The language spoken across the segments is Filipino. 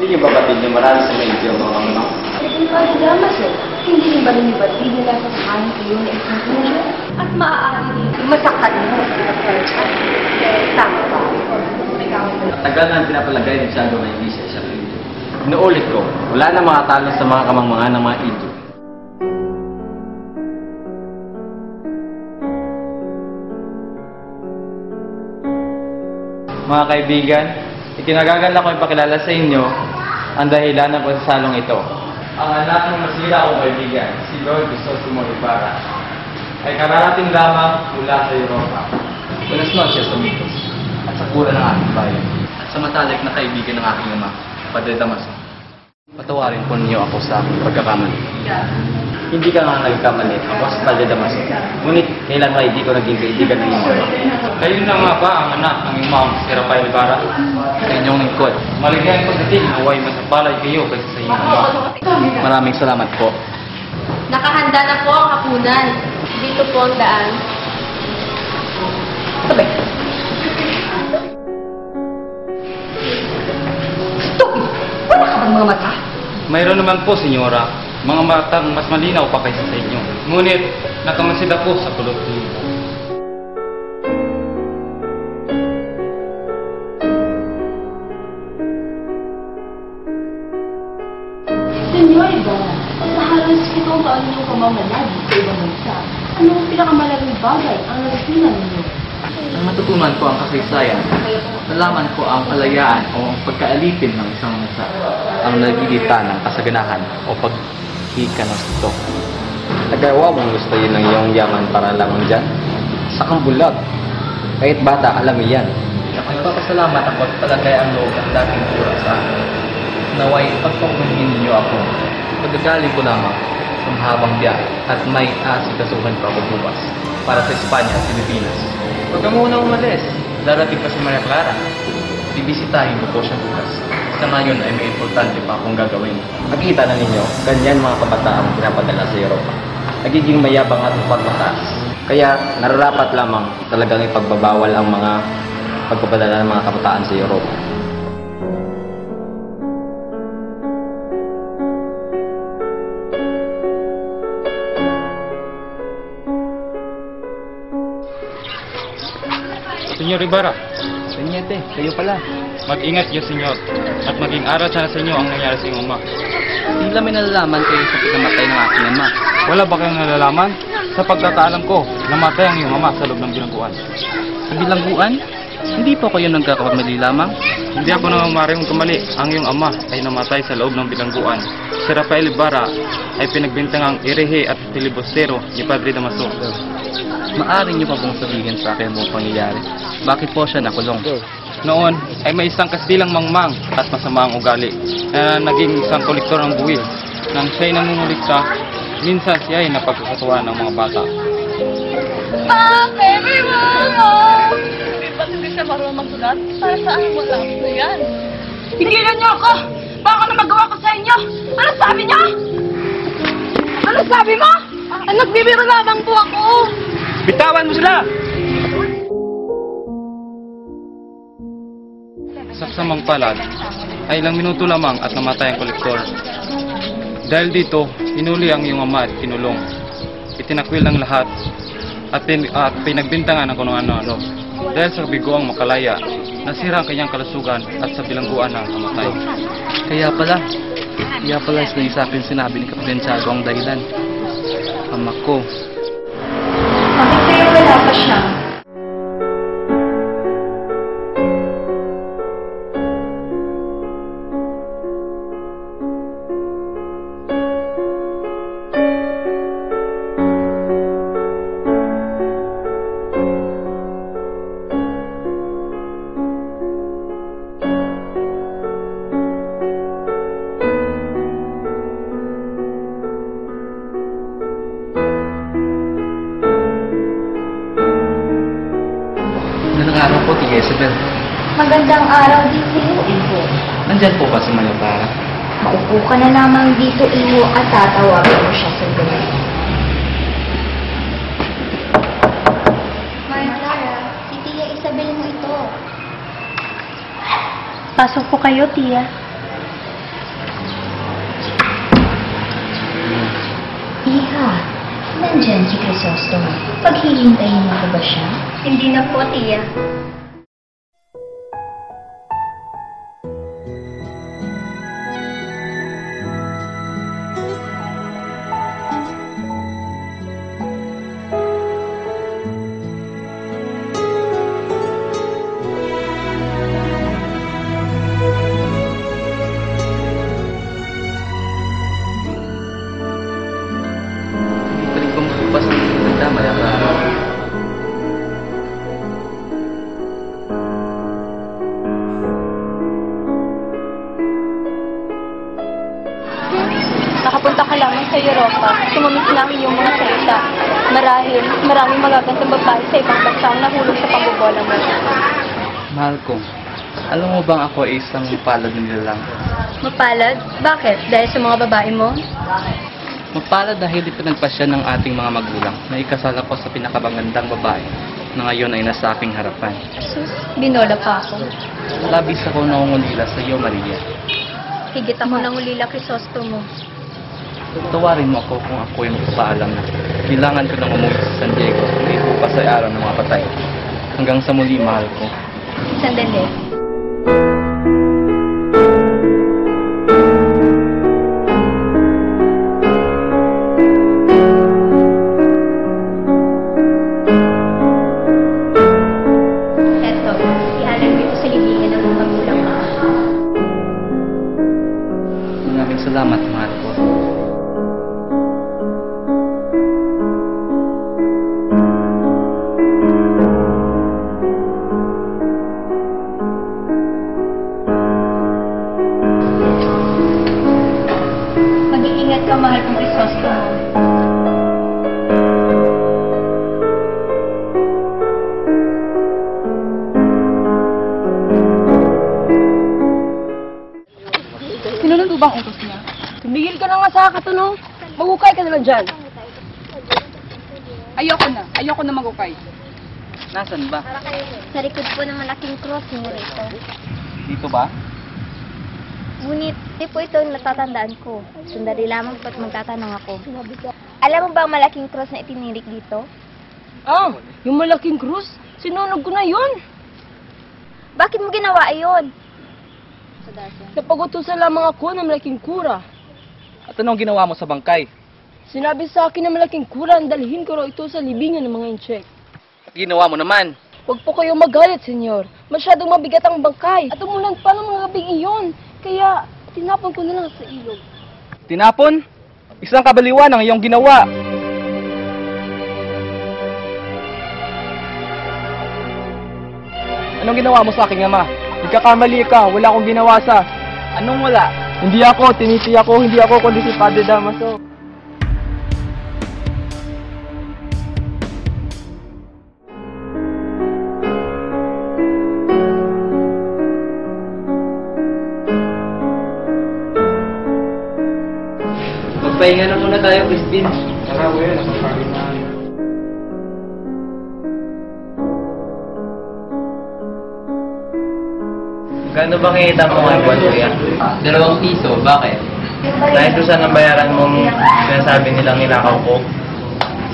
Hindi niyo ba batid na marami sa mga Indio mga mamang? Hindi pa rin damas eh. Hindi niyo ba rin yung batid nila sa sakaling kayo na isang puso? At maaari rin masaktan mo sa pinag-culture. Tama ba? Tagal na ang pinapalagay ng Santo na hindi siya Indio. Inuulit ko, wala na makatalo sa mga kamangmangan ng mga Indio. Mga kaibigan, ikinagagalak ko ipakilala sa inyo ang dahilan ng pagsasalong ito. Ang anak ng masira kong kaibigan, si Lord Crisostomo Ibarra, ay kararating lamang mula sa Europa. Buenas noches, amigos, at sa kura ng aking bayan, at sa matalik na kaibigan ng aking ama, Padre Damaso. Patawarin po ninyo ako sa aking pagkakamali. Hindi ka nga nagkamali, ako si Padre Damaso. Ngunit kailan ba hindi ko naging kaibigan ng iyong ama? Kayo na nga ba ang anak ng imam, si Rafael Ibarra? Sa inyong lingkod. Maligayang pagdating, naway masapalay kayo kaysa sa inyong ama. Maraming salamat po. Nakahanda na po ang hapunan. Dito po ang daan. Sabay. Stupid! Wala ka bang mga mata? Mayroon naman po, senyora. Mga matang mas malinaw pa kaysa sa inyo. Ngunit, nakamasida po sa kulot niyo. Senyor Ibarra, sa halos 7 taon niyong pamamalagi sa ibang bansa, anong pinakamalaking bagay ang natutunan ninyo? Ang matutunan ko ang kasaysayan, nalaman ko ang kalayaan o ang pagkaalipin ng isang bansa, ang nagigita ng kasaganahan o paghika ng suto. Nagawa mong gusto yun ng iyong yaman para lamang dyan? Sa kambulag. Kahit bata, alam mo yan. Nagpapasalamat ako at palagay ang loob ng dating kura sa akin. Naway, pagpakunin ninyo ako. Pagkagaling ko lamang sa mahabang biyahe at may asikasuhan pa ako bukas para sa Espanya at Pilipinas. Huwag ka muna umalis. Darating pa si Maria Clara. Bibisitahin ko po siya bukas. Sa ngayon ay may importante pa akong gagawin. Nakita na ninyo, ganyan mga kabataan pinapadala sa Europa. Nagiging mayabang at pagmataas. Kaya nararapat lamang talagang ipagbabawal ang mga pagpapadala ng mga kabataan sa Europa. Senyor Ibarra. Senyete, kayo pala. Mag-ingat niyo, senyor. At maging aral sana sa inyo ang nangyari sa iyong ama. Tila may nalalaman kayo sa pagkamatay ng aking ama. Wala ba kayong nalalaman? Sa pagkakaalam ko, namatay ang iyong ama sa loob ng bilangguan. Sa bilangguan? Hindi po kayo nagkakamali lamang? Hindi ako nangamaring kamali. Ang iyong ama ay namatay sa loob ng bilangguan. Si Rafael Ibarra ay pinagbintangang irehe at filibustero ni Padre Damaso. Maaari niyo pa pong sabihin sa akin buong pangyayari. Bakit po siya nakulong? Noon ay may isang kastilang mangmang at masamaang ugali na naging isang kolektor ng buwis. Nang siya'y nangungulikta, minsan siya ay napagkakatuwa ng mga bata. Everyone! Ba't hindi siya marunong magsulat? Para saan wala ko yan? Tigilan niyo ako! Baka na magawa ko sa inyo! Ano sabi niyo? Ano sabi mo? Nagbibiro lamang po ako! Bitawan mo sila! Sa kasamang palad, ay ilang minuto lamang at namatay ang kolektor. Dahil dito, hinuli ang iyong ama at kinulong. Itinakwil ng lahat at pinagbintangan ng kung ano-ano. Dahil sa bigoang makalaya, nasira ang kanyang kalusugan at sa bilangguan na namatay. Kaya pala sa akin sinabi ni Kapitán Tiago ang dahilan. Ama ko. Bakit kaya wala pa siya? Araw po, Tia Isabel. Magandang araw din sa iyo, Iho. Nandyan po ba si Maria Clara? Maupo ka na lamang dito, Iho, at tatawagin mo siya sa gabi. Maria Clara, si Tia Isabel mo ito. Pasok po kayo, Tia. nandyan si Crisostomo? Paghihintayin mo ko ba siya? Hindi na po, Tia. Hindi pa rin kumukupas ng nagdamay ang araw. Nakapunta ka lamang sa Europa, sumamit na ang iyong mga salita. Marahil, maraming magagandang babae sa ibang bansa ang nahulog sa pagbobola mo. Mahal ko, alam mo bang ako ay isang palad ng nilalang? Mapalad? Bakit? Dahil sa mga babae mo? Mapalad dahil ipinagpasya ng ating mga magulang na ikasal ako sa pinakamagandang babae na ngayon ay nasa aking harapan. Sus, binola pa ako. Labis ako nangungulila sa iyo, Maria. Higit ako ng ulila kay Sostomo. Tawarin mo ako kung ako yung magpapaalam na kailangan ko nang umuwi sa San Diego na ibukas ay araw ng mga patay. Hanggang sa muli, mahal ko. Sandali. Eto, ihalal mo ito sa libingan ng mga magulang mo. Maraming salamat, mahal ko. Mag-iingat ka, mahal kong Crisostomo. Sinunod mo bang utos niya? Tumigil ka na nga sa katanong. Magukay ka na lang dyan. Ayoko na magukay. Nasaan ba? Sa likod po ng malaking cross, Senyorito. Dito ba? Ngunit, di po ito yung natatandaan ko. Sandali lamang po't magtatanong ako. Alam mo ba ang malaking cross na itinirik dito? Ah, yung malaking krus? Sinunog ko na yun. Bakit mo ginawa iyon? Napagutusan lamang ako ng malaking kura. At anong ginawa mo sa bangkay? Sinabi sa akin ng malaking kura ang dalhin ko raw ito sa libingan ng mga incheck. At ginawa mo naman? Huwag po kayo magalit, senyor. Masyadong mabigat ang bangkay. At umulan pa ng mga gabing iyon. Kaya, tinapon ko na lang sa ilog. Tinapon? Isang kabaliwan ang iyong ginawa. Anong ginawa mo sa aking ama? Nagkakamali ka, wala akong ginawa sa... Anong wala? Hindi ako, tiniti ako, hindi ako kundi si Padre Damaso. Magpahinga na muna tayo, Crispin. Tara, kuya, napapagod na. Gano'n ba kita mo ngayon, buwan, kuya? 2 piso, bakit? Dahil doon sa nabayaran mong sinasabi nilang nilakaw ko.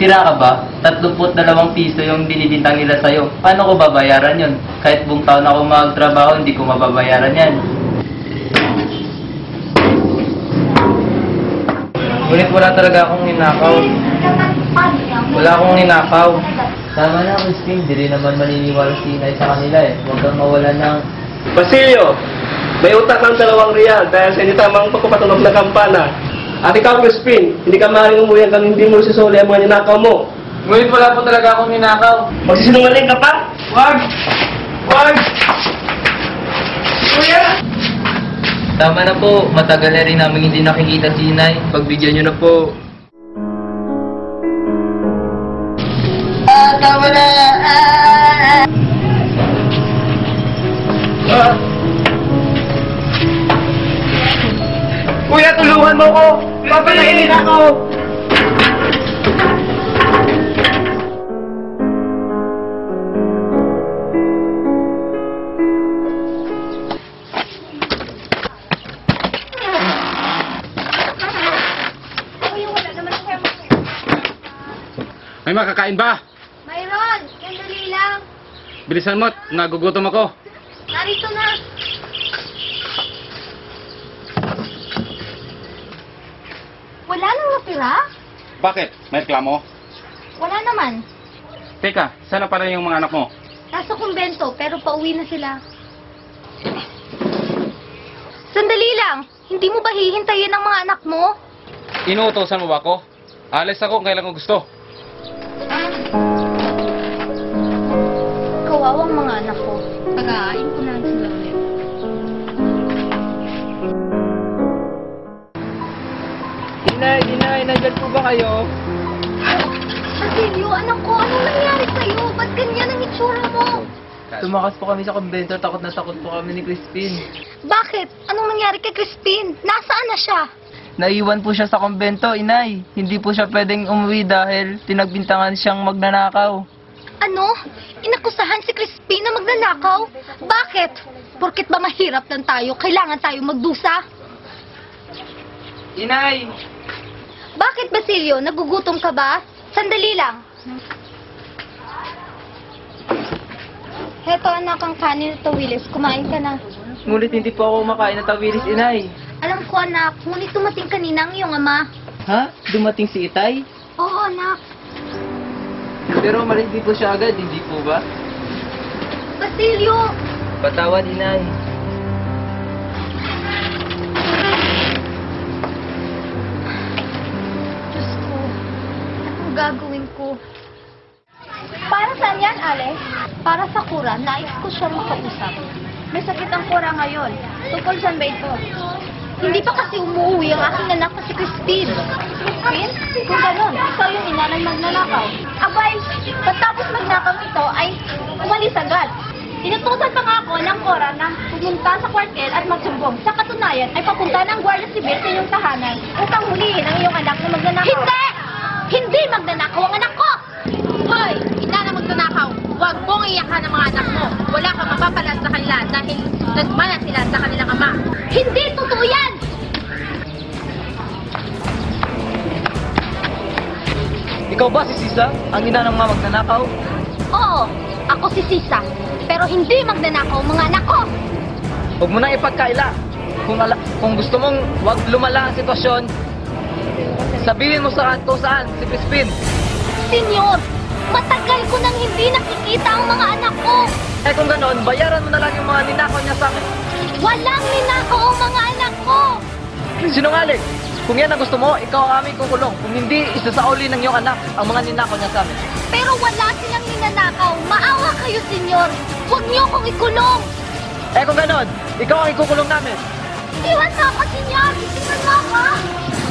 Sira ka ba? 32 piso yung binibintang nila sa'yo. Paano ko babayaran yun? Kahit buong taon ako magtrabaho, hindi ko mababayaran yan. Ngunit wala talaga akong ninakaw. Wala akong ninakaw. Tama na, Crispin. Di rin naman maniniwala si Inay sa kanila eh. Huwag kang mawala ng... Basilio, may utak ng 2 real dahil sa hindi tamang pagpapatunog ng kampana. At ikaw, Crispin, hindi ka maaaring umuwi hanggang hindi mo susuli ang mga ninakaw mo. Ngunit wala po talaga akong ninakaw. Magsisinungaling ka pa? Wag! Wag! Kuya! Tama na po. Matagal na rin namin hindi nakikita si Inay. Pagbigyan nyo na po. Tama na! Kuya, tulungan mo ko! Papalainin ako! May makakain ba? Mayroon! Sandali lang. Bilisan mo, nagugutom ako. Narito na. Wala nang natira? Bakit? May reklamo? Wala naman. Teka, sana pala yung mga anak mo? Nasa kumbento, pero pauwi na sila. Sandali lang! Hindi mo ba hihintayin ang mga anak mo? Inuutosan mo ba ako? Alis ako kailan ko gusto. Kawawang mga anak ko. Pag-aain ko na sila ulit. Inay, nandyan po ba kayo? Basilio, anak ko, anong nangyari sa'yo? Ba't ganyan ang itsura mo? Tumakas po kami sa kumbento, takot na takot po kami ni Crispin. Bakit? Anong nangyari kay Crispin? Nasaan na siya? Naiwan po siya sa kumbento, inay. Hindi po siya pwedeng umuwi dahil tinagbintangan siyang magnanakaw. Ano? Inakusahan si Crispin na magnanakaw? Bakit? Porket ba mahirap lang tayo, kailangan tayo magdusa? Inay! Bakit, Basilio? Nagugutom ka ba? Sandali lang. Heto, anak, ang kanin at tawilis. Kumain ka na. Ngunit hindi po ako makain ng tawilis, inay. Alam ko, anak. Ngunit dumating kanina ang iyong ama. Ha? Dumating si Itay? Oo, anak. Pero umalis din po siya agad, hindi po ba? Basilio! Patawad, inay. Diyos ko. Anong gagawin ko? Para saan yan, Ale? Para sa Kura. Nais ko siyang makausap. May sakit ang Kura ngayon. Tungkol saan ba ito? Hindi pa kasi umuwi ang aking anak na si Christine. Christine? Kung gano'n, ikaw yung ina ng magnanakaw. Abay, pagtapos magnakaw ito ay umalis agad. Inutusan pa nga ako ng Cora na pumunta sa kwartel at magsumbong. Sa katunayan ay papunta ng Guardia Civil sa iyong tahanan upang hulihin ang iyong anak na magnanakaw. Hindi! Hindi magnanakaw ang anak ko! Hoy! Ina na magnanakaw! Huwag mong iyakan ang mga anak mo! Wala kang mapapalan sa kanila dahil nagmana sila sa kanilang ama! Hindi totoo yan! Ikaw ba si Sisa? Ang ina ng mga magnanakaw? Oo, ako si Sisa. Pero hindi magnanakaw ang mga anak ko! Huwag mo nang ipagkaila. Kung gusto mong wag lumala ang sitwasyon, sabihin mo sa kung saan si Crispin. Senyor, matagal ko nang hindi nakikita ang mga anak ko. Eh kung ganoon, bayaran mo na lang yung mga ninakaw niya sa akin. Walang ninakaw ang mga anak ko. Sinungaling! Kung yan ang gusto mo, ikaw ang aming kukulong. Kung hindi, isasauli ng iyong anak ang mga ninakaw niya sa amin. Pero wala silang ninanakaw. Maawa kayo, senyor. Huwag niyo akong ikulong. Eh kung ganoon, ikaw ang ikukulong namin. Iwan mo ako, senyor. Iwan mo ako.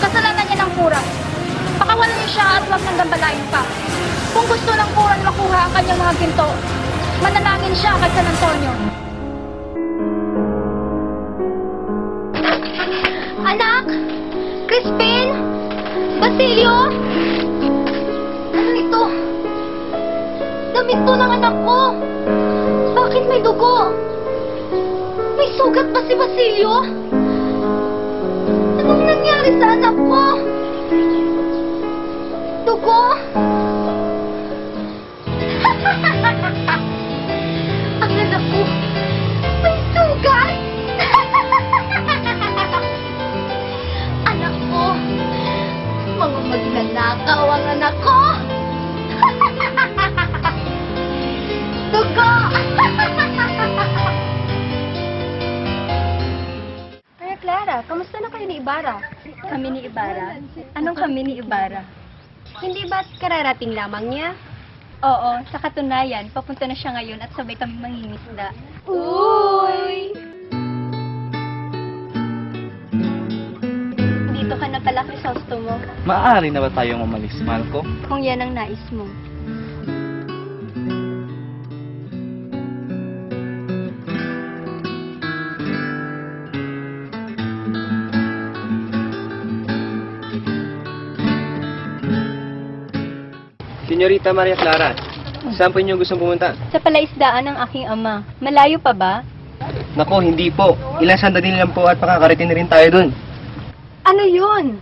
Kasalanan niya ng Kura. Pakawalan niyo siya at huwag nang gambalain pa. Kung gusto ng Kura na makuha ang kanyang mga ginto, manalangin siya kay San Antonio. Anak! Crispin! Basilio! Ano ito? Damit to ng anak ko! Bakit may dugo? May sugat pa si Basilio? Anong nangyari sa anak ko? Dugo? Ang anak ko! May sugat! Anak ko! Mga magnanakaw ang anak ko! Dugo! Kaya Clara, kamusta na kayo ni Ibarra? Kami ni Ibarra? Anong kami ni Ibarra? Hindi ba't kararating lamang niya? Oo, sa katunayan, papunta na siya ngayon at sabay kami mangingisda. Uy! Dito ka na pala, Crisostomo. Maaari na ba tayong umalis, mahal ko? Kung yan ang nais mo. Senyorita Maria Clara, saan po inyo gustong pumunta? Sa palaisdaan ng aking ama. Malayo pa ba? Nako, hindi po. Ilang sandali lang po at makakarating na rin tayo dun. Ano yun?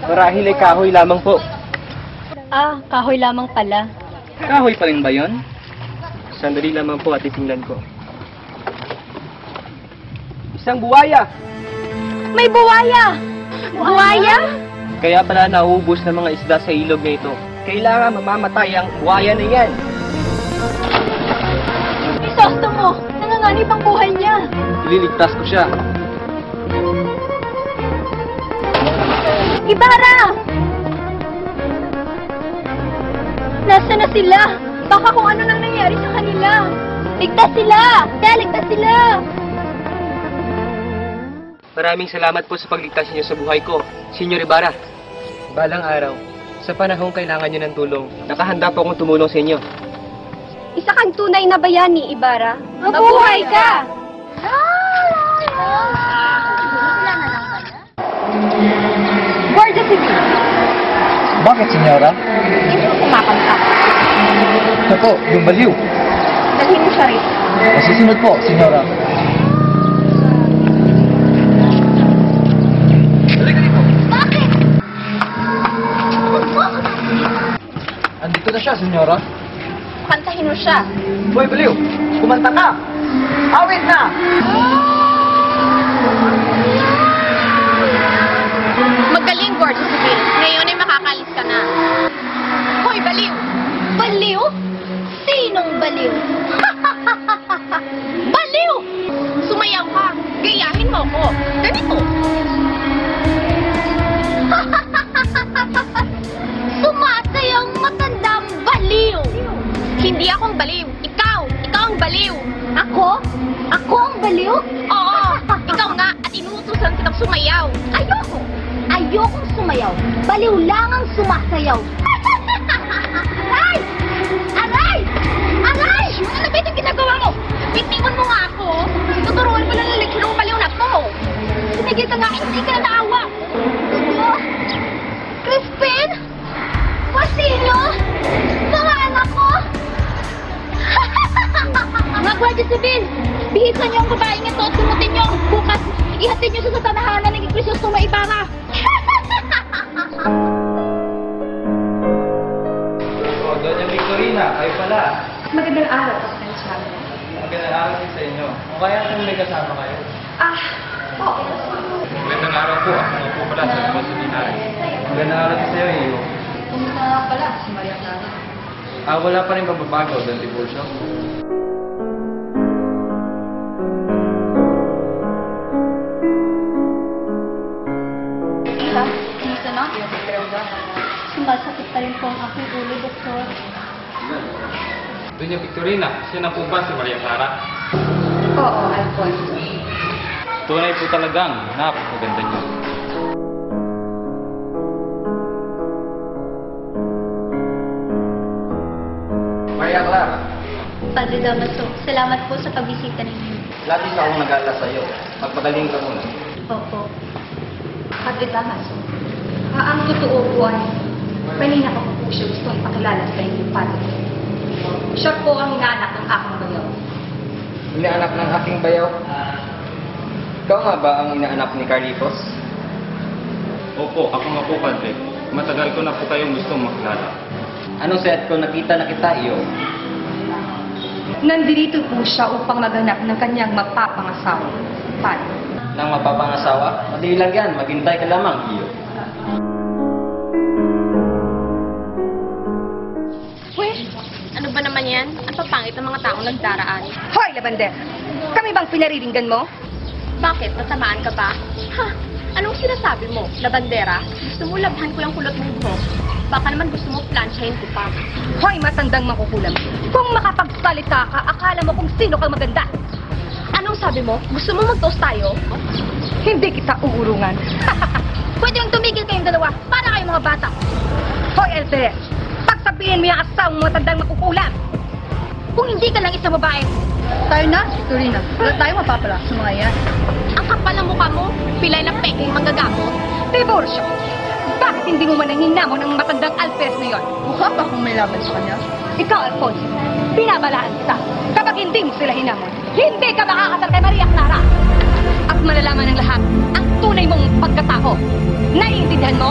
Marahil ay kahoy lamang po. Ah, kahoy lamang pala. Kahoy pa rin ba yun? Sandali lamang po at titingnan ko. Isang buwaya! May buwaya! Buwaya? Kaya pala nauubos ng mga isda sa ilog na ito. Kailangan mamamatay ang buwaya na yan. Isosto mo! Nanganganib ang buhay niya! Ililigtas ko siya. Ibarra! Nasaan na sila? Baka kung ano nang nangyari sa kanila. Ligtas sila! Kaya ligtas sila! Maraming salamat po sa pagligtas niyo sa buhay ko, Senyor Ibarra. Balang araw, sa panahong kailangan niyo ng tulong, nakahanda po akong tumulong sa inyo. Isa kang tunay na bayani, Ibarra. Mabuhay ka! Guardia Civil, Bakit, senyora? hindi mo kumakanta. Ito po, yung baliw. Dalhin mo siya rin. Masusunod po, senyora. Bakit? Andito na siya, senyora. Kantahin mo siya. Hoy, baliw! Kumanta ka! Awit na! Magaling, Guardia Civil. Ngayon ay makakalis ka na. Hoy, baliw! Baliw? Sinong baliw? Baliw! Sumayaw ka. Gayahin mo ko. Ganito. Sumasayang matandang baliw. Hindi akong baliw. Ikaw. Ikaw ang baliw. Ako? Ako ang baliw? Oo. Ikaw nga at inuutusan kitang sumayaw. Ayoko! Ayokong sumayaw. Baliw lang ang sumasayaw. Aray! Aray! Aray! Ano ba itong ginagawa mo? Bitiwan mo nga ako. Tuturuan ko lang ng leksyon ng baliw na to. Sinigil ka nga, hindi ka na naawa. Oh, Crispin? Basilio? Mga anak ko? Mga Guardia Civil, bihisan niyo ang babaeng ito at tumutin niyo. Bukas, ihatid niyo sa tanahanan ng Kristoso Ibarra. O, Doña Victorina, kayo pala. Magandang araw, Pasensya. Magandang araw din sa inyo. O kaya kung may kasama kayo. Oo. Magandang araw po. Ako nga po pala sa Labas sa Dinari. Magandang araw din sa iyo, Iyo. Kumusta nga pala si Maria Clara? Wala pa rin pababago, Don Tiburcio. Iha, kumusta na? Sumasakit pa rin po ang aking ulo, Doktor. Doña Victorina, siya na po ba si Maria Clara? Oo, Alfonso. Tunay po talagang napakaganda niyo. Maria Clara, Padre Damaso, salamat po sa pagbisita ninyo. labis akong nag-alala sa iyo. Magpagaling ka muna. Opo. Padre Damaso, ang totoo po ay kanina ko po siya gusto ipakilala sa inyo, Padre. Siya po ang inaanak ng aking bayaw. Inaanak ng aking bayaw? Ikaw nga ba ang inaanak ni Carlitos? Opo, ako nga po, Padre. Matagal ko na po kayong gustong makilala. Anong set ko nakita na kita, iyo? Nandito po siya upang maghanap ng kanyang mapapangasawa, Padre. Nang mapapangasawa? Madali lang yan. Maghintay ka lamang, iyo. Weh, ano ba naman yan? Ang papangit ng mga taong nagdaraan. Hoy, Labander! Kami bang pinariringgan mo? Bakit? Natamaan ka ba? Ha? Anong sinasabi mo? Labandera? Gusto mo labhan ko yung kulot ng buhok? Baka naman gusto mo plansyahin ko pa. Hoy, matandang makukulam. Kung makapagsalita ka, akala mo kung sino kang maganda. Anong sabi mo? Gusto mo mag-toast tayo? Hindi kita uurungan. Pwede yung tumigil kayong dalawa para kayong mga bata. Hoy, Elteres! Pagsabihin mo yung asawang matandang makukulam. Kung hindi ka lang isang babae, Tayo na, Victorina. Wala tayo mapapala sa mga yan. ang kapal ng mukha mo, pilay na peking manggagamot. Tiburcio! Bakit hindi mo man hinamon ang matandang Alpes na yon? Mukha pa kung may laban sa kanya. Ikaw, Alfonso, binabalaan kita. Kapag hindi mo sila hinamon, hindi ka makakasal kay Maria Clara. At malalaman ng lahat ang tunay mong pagkatao. Naiintindihan mo?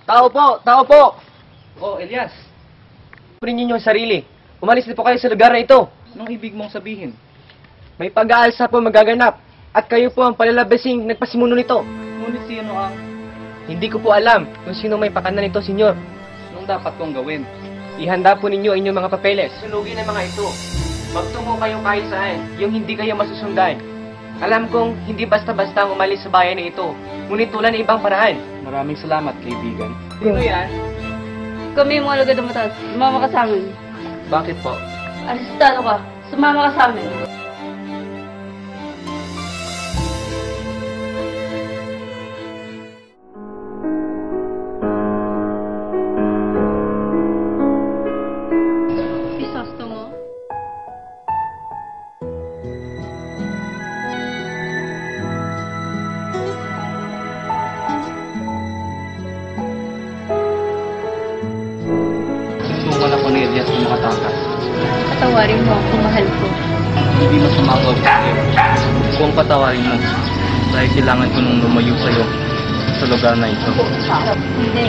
Tao po! Tao po! Oh, Elias. Punin ninyo ang sarili. Umalis na po kayo sa lugar na ito. Anong ibig mong sabihin? May pag-aalsa po magaganap. At kayo po ang palalabasing nagpasimuno nito. Ngunit sino ang... Hindi ko po alam kung sino may pakana nito, senyor. Anong dapat kong gawin? Ihanda po ninyo inyong mga papeles. Sunugin ang mga ito. Magtungo kayo kahit saan, yung hindi kayo masusundan. Alam kong hindi basta-basta ang umalis sa bayan na ito. Ngunit tulan ng ibang paraan. Maraming salamat, kaibigan. Ano yan? Kami yung mga lugad ng mataas. Sumama ka sa amin. Bakit po? Asistado ka. Sumama ka sa amin. Crisostomo? Sumal ako ni Elias na makatakas. Patawarin mo ako, mahal ko. Hindi mo sumagaw sa'yo. Kung patawarin mo, dahil kailangan ko nung lumayo sa'yo sa lugar na ito. Hindi.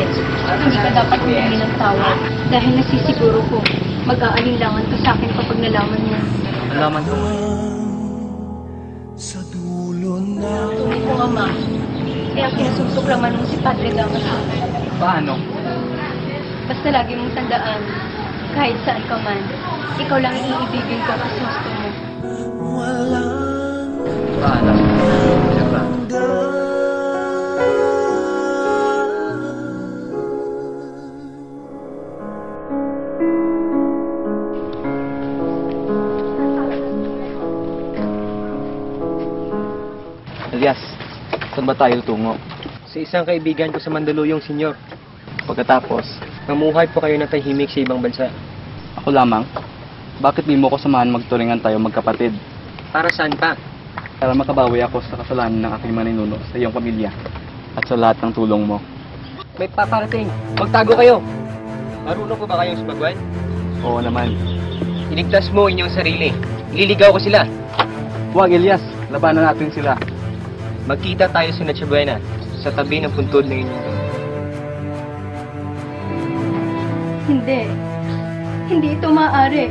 Hindi ka dapat humingi ng tawad. Dahil nasisiguro ko, mag-aalinlangan ka sa akin kapag nalaman mo. Alaman ko nga. Tunay kong ama, kaya kinasusuklaman mo si Padre Damas. Paano? Basta lagi mong tandaan, kahit saan ka man, ikaw lang iibigin ko, Crisostomo. Paano? Diba? Elias, saan ba tayo tungo? Sa isang kaibigan ko sa Mandaluyong, senyor. Pagkatapos, mamuhay po kayo na tahimik sa ibang bansa. Ako lamang? Bakit di mo ko samahan magturingan tayo magkapatid? Para saan pa? Para makabawi ako sa kasalanan ng aking maninuno sa iyong pamilya at sa lahat ng tulong mo. May paparating. Magtago kayo. Marunong po ba kayong sumagwan? Oo naman. Iligtas mo inyong sarili. Ililigaw ko sila. Huwag, Elias. Labanan natin sila. Magkita tayo sa Noche Buena sa tabi ng puntod ng inyong ito. Hindi. Hindi ito maaari.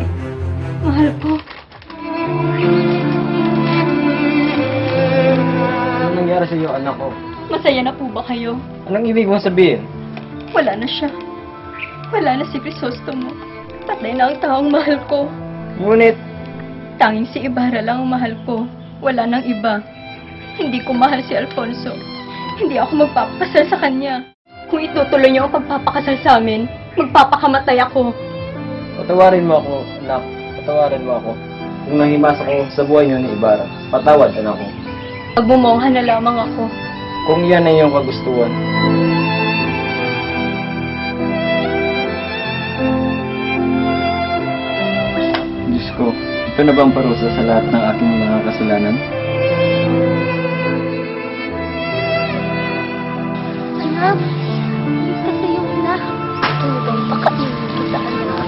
Mahal ko. Anong nangyari sa iyo, anak ko? Masaya na po ba kayo? Anong ibig mong sabihin? Wala na siya. Wala na si Crisostomo. Patay na ang taong mahal ko. Ngunit, Tanging si Ibarra lang ang mahal ko. Wala nang iba. Hindi ko mahal si Alfonso. Hindi ako magpapakasal sa kanya. Kung itutuloy niyo ang pagpapakasal sa amin, magpapakamatay ako. patawarin mo ako, anak. Patawarin mo ako. Kung nahimas ako sa buhay niyo ni Ibarra, patawad, anak ko. Magmumongha na lamang ako. Kung yan ay iyong kagustuhan. Diyos ko, ito na ba ang parusa sa lahat ng aking mga kasalanan? Anak, inis ka sa iyong ina. Tulong, pakainin kita, anak.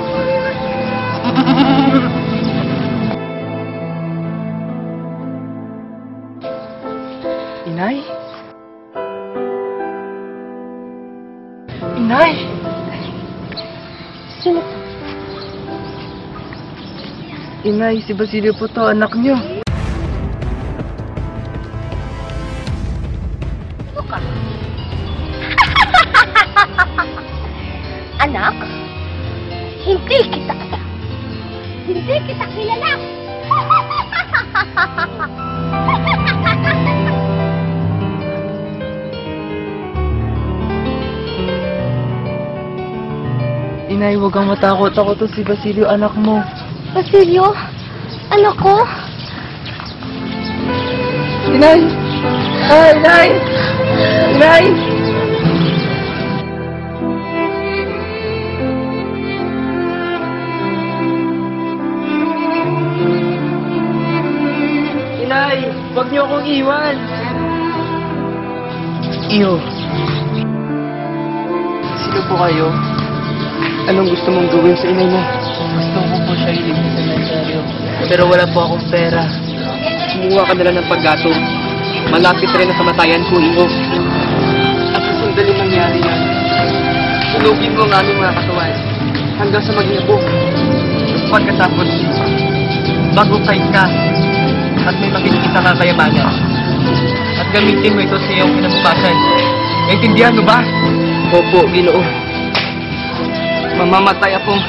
Inay? Inay! Sino? Inay, si Basilio po to, anak niyo. Ano ka? Anak? Hindi kita anak. Hindi kita kilala. Inay, huwag kang matakot. Ako to si Basilio, anak mo. Basilio, anak ko? Inay! Ay, Inay! Inay! Inay! Huwag niyo akong iwan! Iyo. Sino po kayo? Anong gusto mong gawin sa inay mo? Gusto ko po siya iligtas sa mentaryo. Pero wala po akong pera. Kumuha ka nila ng paggatong. Malapit rin ang kamatayan ko, iyo. At kung sandali mangyari yan, Sunugin mo ang aming mga katawan hanggang sa maging abog. Pagkatapos, magukay ka at may makikita ka kayamanan. At gamitin mo ito sa iyong kinabukasan. Naintindihan mo ba? Opo, Ginoo. Mamamatay akong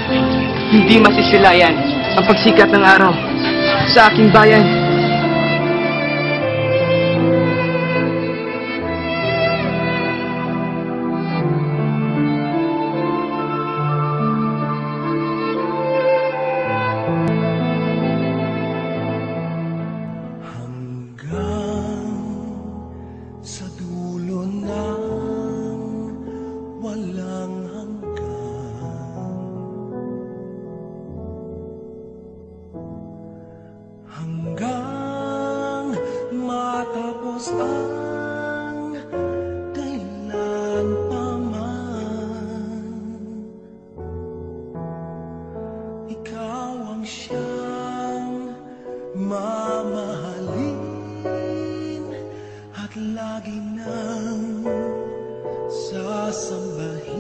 hindi masisilayan ang pagsikat ng araw sa aking bayan. Sa dulo ng walang hanggang matapos ang kailan pa man. Ikaw ang siyang mamahalin at lagi nang sasambahin.